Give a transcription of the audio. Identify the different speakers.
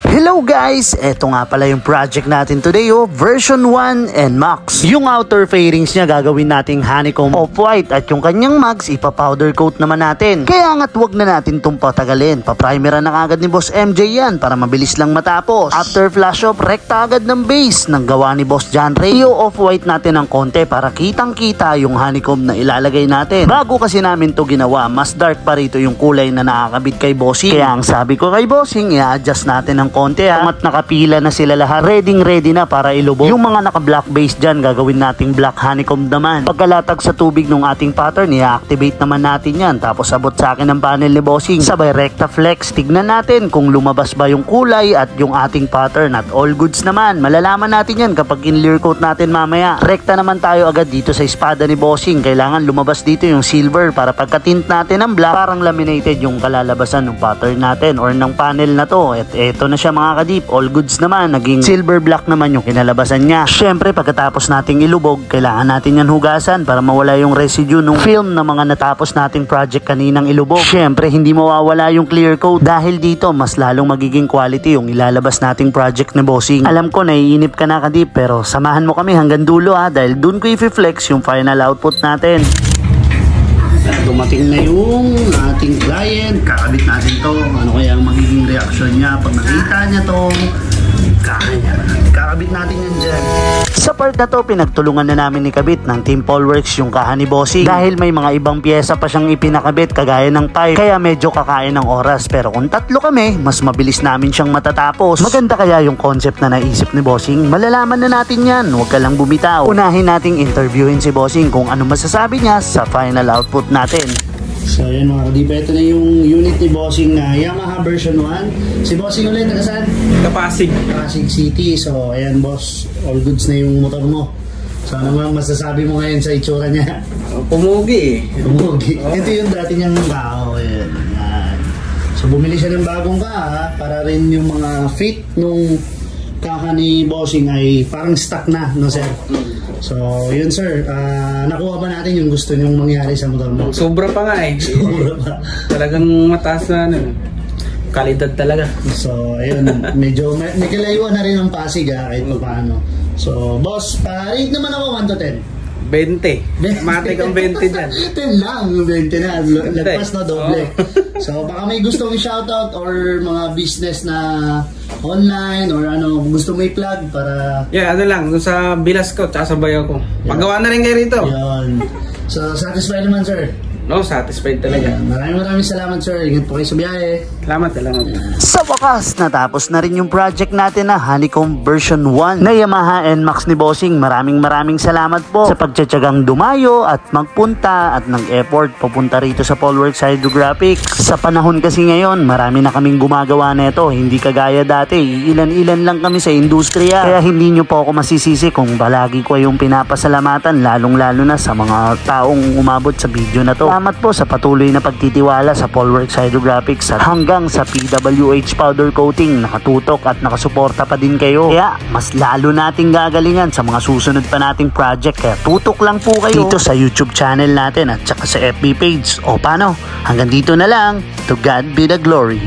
Speaker 1: Hello guys! Eto nga pala yung project natin today, version 1 and max. Yung outer fairings niya gagawin nating honeycomb off-white at yung kanyang max ipapowder coat naman natin. Kaya nga't wag na natin itong patagalin. Paprimeran na agad ni Boss MJ yan para mabilis lang matapos. After flash off, rekta agad ng base ng gawa ni Boss John Ray. I-off-white natin ng konti para kitang kita yung honeycomb na ilalagay natin. Bago kasi namin to ginawa, mas dark pa rito yung kulay na nakakabit kay Bossing. Kaya ang sabi ko kay Bossing, i-adjust natin ng konti at nakapila na sila lahat. Ready na para ilubog. Yung mga naka-black base dyan, gagawin nating black honeycomb naman. Pagkalatag sa tubig ng ating pattern, i-activate naman natin yan. Tapos abot sa akin ng panel ni Bossing. Sabay recta flex. Tignan natin kung lumabas ba yung kulay at yung ating pattern. At all goods naman. Malalaman natin yan kapag in-leer coat natin mamaya. Rekta naman tayo agad dito sa espada ni Bossing. Kailangan lumabas dito yung silver para pagka-tint natin ng black, parang laminated yung kalalabasan ng pattern natin or ng panel na to. At eto na siya mga kadip, all goods naman, naging silver black naman yung kinalabasan niya. Syempre pagkatapos nating ilubog, kailangan natin yan hugasan para mawala yung residue ng film na mga natapos nating project kaninang ilubog. Syempre hindi mawawala yung clear coat dahil dito mas lalong magiging quality yung ilalabas nating project ni Bossing. Alam ko naiinip ka na kadip, pero samahan mo kami hanggang dulo dahil dun ko i-flex yung final output natin. Dumating na yung ating client, kakabit natin to. Ano kaya ang magiging reaction niya pag nakita niya to? Kakabit natin yan dyan. Sa part na to, pinagtulungan na namin ni Kabit ng Team Polworks yung kaha ni Bossing dahil may mga ibang pyesa pa siyang ipinakabit kagaya ng pipe, kaya medyo kakain ng oras. Pero kung tatlo kami, mas mabilis namin siyang matatapos. Maganda kaya yung concept na naisip ni Bossing? Malalaman na natin yan, huwag ka lang bumitaw. Unahin nating interviewin si Bossing kung ano masasabi niya sa final output natin. So ayan mga kadiba, ito na yung unit ni Bossing na Yamaha version 1. Si Bossing ulit, nakasan?
Speaker 2: Pasig
Speaker 1: City. So ayan boss, all goods na yung motor mo. So ano nga masasabi mo ngayon sa itsura niya?
Speaker 2: Pumugi
Speaker 1: Pumugi. Ito yung dati niyang kao. Ayan. So bumili siya ng bagong kaha para rin yung mga fit nung kaha ni Bossing ay parang stock na, no sir? So, yun sir, nakuha ba natin yung gusto nyong mangyari sa motor mo?
Speaker 2: Sobra pa nga eh.
Speaker 1: Sobra pa.
Speaker 2: Talagang mataas na kalidad talaga.
Speaker 1: So, ayun, medyo may kalayuan na rin ang Pasig kahit paano. So, boss, pa-rate naman ako 1 to 10.
Speaker 2: 20. Matik ang 20 dyan.
Speaker 1: 10 lang, 20 na. Lagpas na doble. So, baka may gustong i-shoutout or mga business na online or ano, gusto mo i-plug para...
Speaker 2: Yeah, ano lang, doon sa bilas ko, tsaka sa bayaw ko. Paggawa na rin kayo rito.
Speaker 1: Yun. So, satisfied naman sir?
Speaker 2: No, satisfied talaga.
Speaker 1: Maraming salamat sir. Ingat po kayo sa biyahe.
Speaker 2: Salamat.
Speaker 1: Sa wakas, natapos na rin yung project natin na Honeycomb version 1 na Yamaha NMAX ni Bossing. Maraming salamat po sa pagtsatsagang dumayo at magpunta at nag-effort papunta rito sa Polworks Hydrographics. Sa panahon kasi ngayon, marami na kaming gumagawa nito. Hindi kagaya dati. Ilan-ilan lang kami sa industriya. Kaya hindi nyo po ako masisisi kung balagi ko yung pinapasalamatan, lalong-lalo na sa mga taong umabot sa video na to. Salamat po sa patuloy na pagtitiwala sa Polworks Hydrographics at hanggang sa PWH powder coating, nakatutok at nakasuporta pa din kayo. Kaya mas lalo nating gagalingan sa mga susunod pa nating project. Kaya tutok lang po kayo dito sa YouTube channel natin at saka sa FB page. O paano? Hanggang dito na lang. To God be the glory.